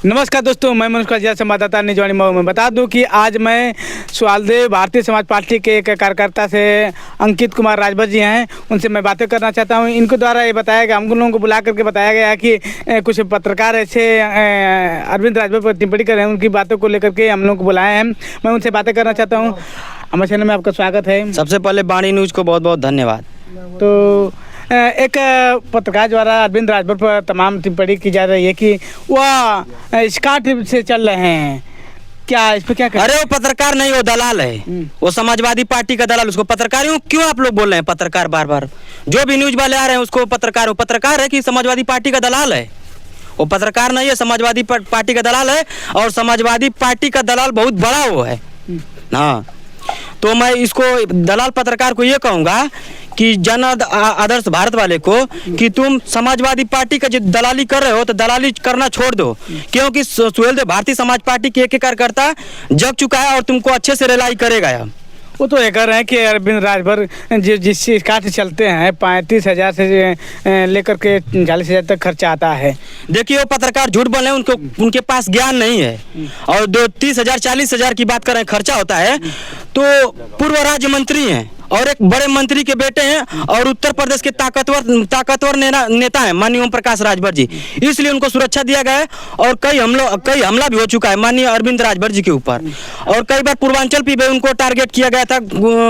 नमस्कार दोस्तों, मैं मनुष्य जिला संवाददाता निजवानी मऊ में बता दूं कि आज मैं सुआलदेव भारतीय समाज पार्टी के एक कार्यकर्ता से अंकित कुमार राजभर जी हैं, उनसे मैं बातें करना चाहता हूं। इनको द्वारा ये बताया गया, हम लोगों को बुला करके बताया गया है कि कुछ पत्रकार ऐसे अरविंद राजभर पर टिप्पणी कर रहे हैं, उनकी बातों को लेकर के हम लोग को बुलाए हैं। मैं उनसे बातें करना चाहता हूँ। हमारे चैनल में आपका स्वागत है। सबसे पहले बाणी न्यूज़ को बहुत बहुत धन्यवाद। तो एक पत्रकार द्वारा अरविंद राजभर पर तमाम टिप्पणी की जा रही है कि वह स्काट से चल रहे हैं, क्या इस पर क्या कहें? अरे वो पत्रकार नहीं, वो दलाल है, वो समाजवादी पार्टी का दलाल। उसको पत्रकार क्यों आप लोग बोल रहे हैं? पत्रकार बार बार जो भी न्यूज वाले आ रहे हैं उसको पत्रकार है कि समाजवादी पार्टी का दलाल है? वो पत्रकार नहीं है, समाजवादी पार्टी का दलाल है। और समाजवादी पार्टी का दलाल बहुत बड़ा वो है। हाँ, तो मैं इसको दलाल पत्रकार को ये कहूँगा कि जन आदर्श भारत वाले को कि तुम समाजवादी पार्टी का जो दलाली कर रहे हो तो दलाली करना छोड़ दो, क्योंकि सुहेलदेव भारतीय समाज पार्टी के एक कार्यकर्ता जग चुका है और तुमको अच्छे से रिलाई करेगा। वो तो ये कह रहे हैं कि अरविंद राजभर जिस कार्ड से चलते हैं 35,000 से लेकर के 40,000 तक खर्चा आता है। देखिए, वो पत्रकार झूठ बोल रहे हैं, उनके पास ज्ञान नहीं है। और 30,000 40,000 की बात कर रहे हैं खर्चा होता है, तो पूर्व राज्य मंत्री हैं और एक बड़े मंत्री के बेटे हैं और उत्तर प्रदेश के ताकतवर नेता हैं माननीय ओम प्रकाश राजभर जी, इसलिए उनको सुरक्षा दिया गया है। और कई हमला भी हो चुका है माननीय अरविंद राजभर जी के ऊपर, और कई बार पूर्वांचल भी उनको टारगेट किया गया था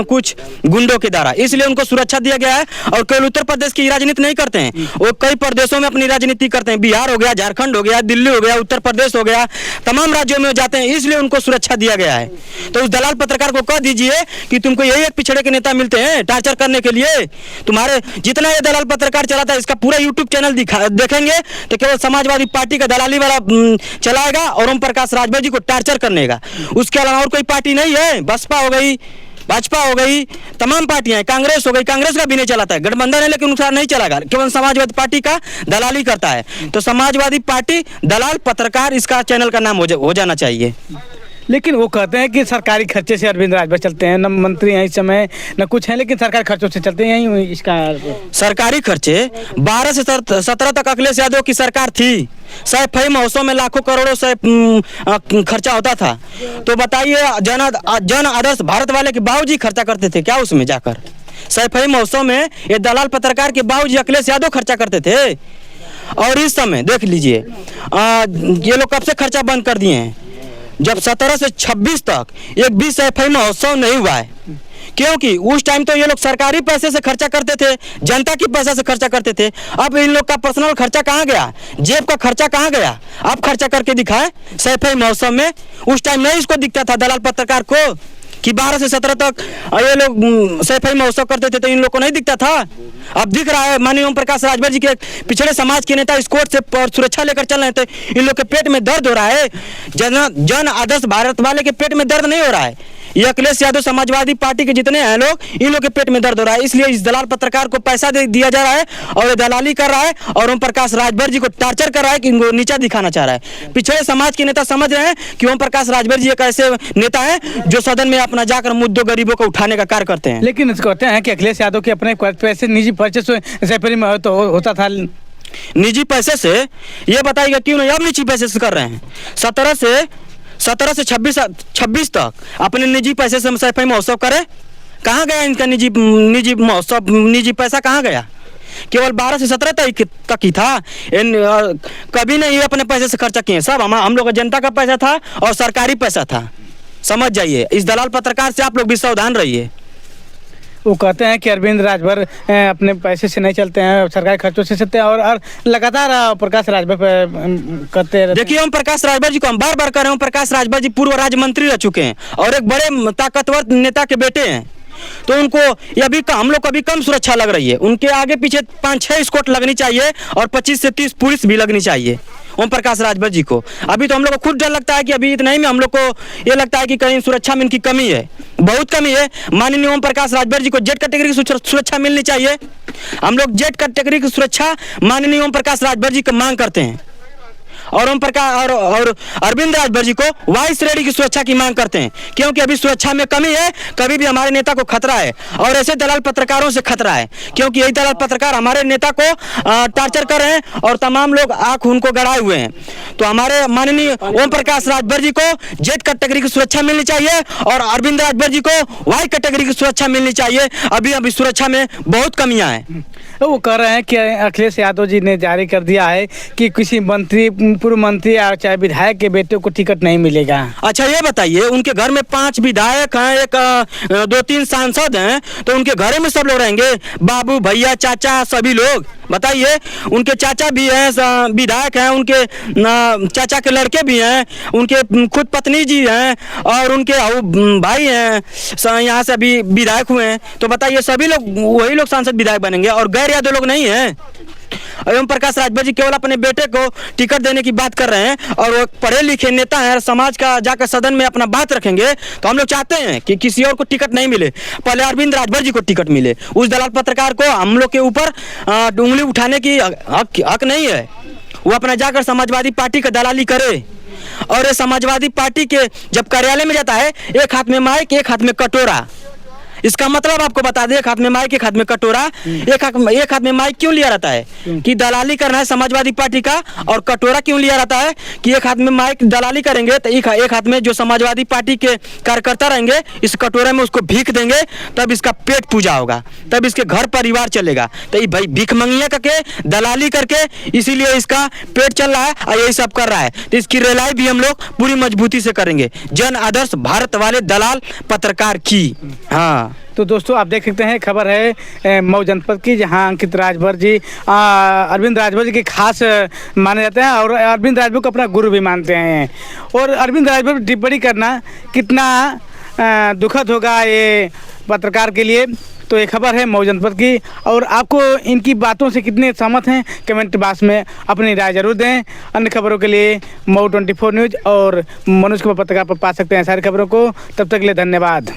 कुछ गुंडों के द्वारा, इसलिए उनको सुरक्षा दिया गया है। और केवल उत्तर प्रदेश की राजनीति नहीं करते हैं, वो कई प्रदेशों में अपनी राजनीति करते हैं। बिहार हो गया, झारखंड हो गया, दिल्ली हो गया, उत्तर प्रदेश हो गया, तमाम राज्यों में जाते हैं, इसलिए उनको सुरक्षा दिया गया है। तो उस दलाल पत्रकार को कह दीजिए कि तुमको यही एक पिछड़े के नेता मिलते हैं टार्चर करने के लिए। तुम्हारे जितना ये दलाल पत्रकार चलाता है, इसका पूरा यूट्यूब चैनल देखेंगे तो केवल समाजवादी पार्टी का दलाली वाला चलाएगा और ओम प्रकाश राजभर जी को टार्चर करने का। उसके अलावा और कोई पार्टी नहीं है। बसपा हो गई, भाजपा हो गई, तमाम पार्टियां हैं, कांग्रेस हो गई, कांग्रेस का भी नहीं चलाता है, गठबंधन है लेकिन उसका नहीं चलाएगा, केवल समाजवादी पार्टी का दलाली करता है। तो समाजवादी पार्टी दलाल पत्रकार, इसका चैनल का नाम हो जाना चाहिए। लेकिन वो कहते हैं कि सरकारी खर्चे से अरविंद राजभर चलते हैं, न मंत्री हैं इस समय न कुछ हैं, लेकिन सरकारी खर्चों से चलते हैं। यही इसका सरकारी खर्चे 12 से 17 तक अखिलेश यादव की सरकार थी। सैफई महोत्सव में लाखों करोड़ों से खर्चा होता था। तो बताइए, जन आदर्श भारत वाले के बाबूजी खर्चा करते थे क्या उसमें जाकर? सैफई महोत्सव में ये दलाल पत्रकार के बाबूजी अखिलेश यादव खर्चा करते थे। और इस समय देख लीजिए, ये लोग कब से खर्चा बंद कर दिए हैं, जब 17 से 26 तक एक भी सैफई महोत्सव नहीं हुआ है, क्योंकि उस टाइम तो ये लोग सरकारी पैसे से खर्चा करते थे, जनता की पैसे से खर्चा करते थे। अब इन लोग का पर्सनल खर्चा कहाँ गया, जेब का खर्चा कहाँ गया? अब खर्चा करके दिखाए सैफई महोत्सव में। उस टाइम नहीं इसको दिखता था दलाल पत्रकार को कि 12 से 17 तक ये लोग सैफई महोत्सव करते थे, तो इन लोग को नहीं दिखता था। अब दिख रहा है माननीय ओम प्रकाश राजभर जी के पिछड़े समाज के नेता इस कोर्ट से सुरक्षा लेकर चल रहे थे, इन लोग के पेट में दर्द हो रहा है। जन आदर्श भारत वाले के पेट में दर्द नहीं हो रहा है, ये अखिलेश यादव समाजवादी पार्टी के जितने हैं लोग, इन लोग के पेट में दर्द हो रहा है। इसलिए इस दलाल पत्रकार को पैसा दिया जा रहा है और ये दलाली कर रहा है और ओम प्रकाश राजभर जी को टार्चर कर रहा है कि इनको नीचा दिखाना चाह रहा है। पिछड़े समाज के नेता समझ रहे हैं कि ओम प्रकाश राजभर जी एक ऐसे नेता है जो सदन में अपना जाकर मुद्दों गरीबों को उठाने का कार्य करते हैं। लेकिन कहते हैं कि अखिलेश यादव के अपने पैसे निजी पर्चेस सैफई में तो होता था। निजी पैसे से ये बताइएगा क्यों नहीं अब निजी पैसे से कर रहे हैं? 17 से 26 तक अपने निजी पैसे से सैफई महोत्सव करे। कहाँ गया इनका निजी महोत्सव, निजी पैसा कहाँ गया? केवल 12 से 17 तक ही था, कभी नहीं अपने पैसे से खर्चा किए। सब हम लोग का जनता का पैसा था और सरकारी पैसा था। समझ जाइए, इस दलाल पत्रकार से आप लोग भी सावधान रहिए। वो कहते हैं कि अरविंद राजभर अपने पैसे से नहीं चलते हैं, सरकारी खर्चों से चलते हैं और लगातार प्रकाश राजभर पे करते रहते। देखिए, ओम प्रकाश राजभर जी को हम बार बार कह रहे हैं, ओम प्रकाश राजभर जी पूर्व राज्य मंत्री रह चुके हैं और एक बड़े ताकतवर नेता के बेटे हैं। तो उनको ये अभी हम लोग को अभी कम सुरक्षा लग रही है। उनके आगे पीछे 5-6 स्कॉट लगनी चाहिए और 25 से 30 पुलिस भी लगनी चाहिए ओम प्रकाश राजभर जी को। अभी तो हम लोग को खुद डर लगता है कि अभी इतना ही में हम लोग को ये लगता है कि कहीं सुरक्षा में इनकी कमी है, बहुत कमी है। माननीय ओम प्रकाश राजभर जी को जेड कैटेगरी की सुरक्षा मिलनी चाहिए। हम लोग जेड कैटेगरी की सुरक्षा माननीय ओम प्रकाश राजभर जी की मांग करते हैं। और ओम प्रकाश और अरविंद राजभर जी को वायु श्रेणी की सुरक्षा की मांग करते हैं, क्योंकि अभी सुरक्षा में कमी है। कभी भी हमारे नेता को खतरा है और ऐसे दलाल पत्रकारों से खतरा है, क्योंकि यही दलाल पत्रकार हमारे नेता को टार्चर कर रहे हैं और तमाम लोग आंख उनको गड़ाए हुए हैं। तो हमारे माननीय ओम प्रकाश राजभर जी को जेड कैटेगरी की सुरक्षा मिलनी चाहिए और अरविंद राजभर जी को वाई कैटेगरी की सुरक्षा मिलनी चाहिए। अभी सुरक्षा में बहुत कमियां हैं। तो वो कह रहे हैं कि अखिलेश यादव जी ने जारी कर दिया है कि किसी मंत्री, पूर्व मंत्री या चाहे विधायक के बेटे को टिकट नहीं मिलेगा। अच्छा ये बताइए, उनके घर में 5 विधायक हैं, एक 2-3 सांसद हैं, तो उनके घर में सब लोग रहेंगे, बाबू भैया चाचा सभी लोग। बताइए, उनके चाचा भी हैं, विधायक हैं, उनके चाचा के लड़के भी हैं, उनके खुद पत्नी जी हैं और उनके भाई हैं, यहाँ से अभी विधायक हुए हैं। तो बताइए, सभी लोग वही लोग सांसद विधायक बनेंगे और गैर यादव लोग नहीं हैं। ओम प्रकाश राजभर जी केवल अपने बेटे को टिकट देने की बात कर रहे हैं और वो पढ़े लिखे नेता हैं, समाज का जाकर सदन में अपना बात रखेंगे। तो हम लोग चाहते हैं कि किसी और को टिकट नहीं मिले, पहले अरविंद राजभर जी को टिकट मिले। उस दलाल पत्रकार को हम लोग के ऊपर उंगली उठाने की हक नहीं है। वो अपना जाकर समाजवादी पार्टी का दलाली करे। और ये समाजवादी पार्टी के जब कार्यालय में जाता है, एक हाथ में माइक एक हाथ में कटोरा। इसका मतलब आपको बता दें, एक हाथ में माइक एक हाथ में कटोरा। एक हाथ में माइक क्यों लिया रहता है? कि दलाली करना है समाजवादी पार्टी का। और कटोरा क्यों लिया रहता है? कि एक हाथ में माइक दलाली करेंगे तो एक हाथ में जो समाजवादी पार्टी के कार्यकर्ता रहेंगे, इस कटोरे में उसको भीख देंगे, तब इसका पेट पूजा होगा, तब इसके घर परिवार चलेगा। तो ये भाई भीख मंगिया करके, दलाली करके, इसीलिए इसका पेट चल रहा है और यही सब कर रहा है। तो इसकी रेलाई भी हम लोग पूरी मजबूती से करेंगे, जन आदर्श भारत वाले दलाल पत्रकार की। हाँ, तो दोस्तों आप देख सकते हैं, खबर है मऊ जनपद की, जहां अंकित राजभर जी अरविंद राजभर जी के खास माने जाते हैं और अरविंद राजभर को अपना गुरु भी मानते हैं। और अरविंद राजभर पर टिप्पणी करना कितना दुखद होगा ये पत्रकार के लिए। तो ये खबर है मऊ जनपद की, और आपको इनकी बातों से कितने सहमत हैं कमेंट बॉक्स में अपनी राय जरूर दें। अन्य खबरों के लिए मऊ 24 न्यूज़ और मनोज कुमार पत्रकार पर पा सकते हैं सारी खबरों को। तब तक के लिए धन्यवाद।